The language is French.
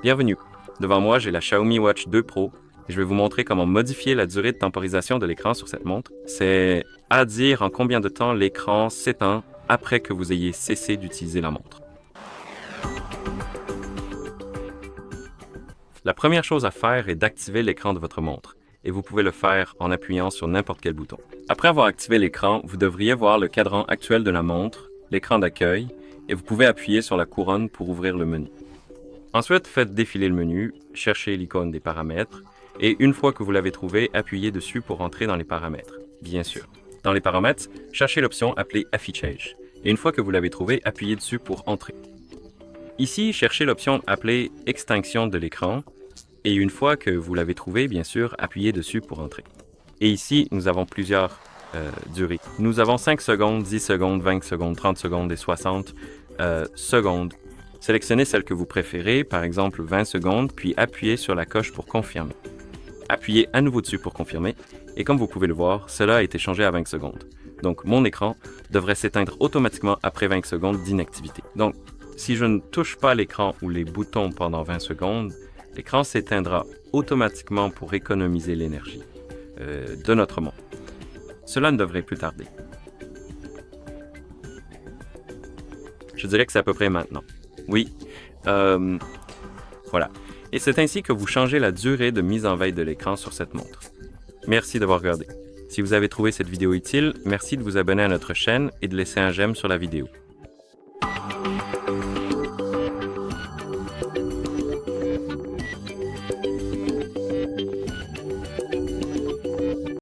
Bienvenue. Devant moi, j'ai la Xiaomi Watch 2 Pro et je vais vous montrer comment modifier la durée de temporisation de l'écran sur cette montre. C'est à dire en combien de temps l'écran s'éteint après que vous ayez cessé d'utiliser la montre. La première chose à faire est d'activer l'écran de votre montre et vous pouvez le faire en appuyant sur n'importe quel bouton. Après avoir activé l'écran, vous devriez voir le cadran actuel de la montre, l'écran d'accueil et vous pouvez appuyer sur la couronne pour ouvrir le menu. Ensuite, faites défiler le menu, cherchez l'icône des paramètres et une fois que vous l'avez trouvé, appuyez dessus pour entrer dans les paramètres, bien sûr. Dans les paramètres, cherchez l'option appelée Affichage et une fois que vous l'avez trouvé, appuyez dessus pour entrer. Ici, cherchez l'option appelée Extinction de l'écran et une fois que vous l'avez trouvé, bien sûr, appuyez dessus pour entrer. Et ici, nous avons plusieurs durées. Nous avons 5 secondes, 10 secondes, 20 secondes, 30 secondes et 60 secondes. Sélectionnez celle que vous préférez, par exemple 20 secondes, puis appuyez sur la coche pour confirmer. Appuyez à nouveau dessus pour confirmer, et comme vous pouvez le voir, cela a été changé à 20 secondes. Donc mon écran devrait s'éteindre automatiquement après 20 secondes d'inactivité. Donc, si je ne touche pas l'écran ou les boutons pendant 20 secondes, l'écran s'éteindra automatiquement pour économiser l'énergie de notre montre. Cela ne devrait plus tarder. Je dirais que c'est à peu près maintenant. Oui, voilà. Et c'est ainsi que vous changez la durée de mise en veille de l'écran sur cette montre. Merci d'avoir regardé. Si vous avez trouvé cette vidéo utile, merci de vous abonner à notre chaîne et de laisser un j'aime sur la vidéo.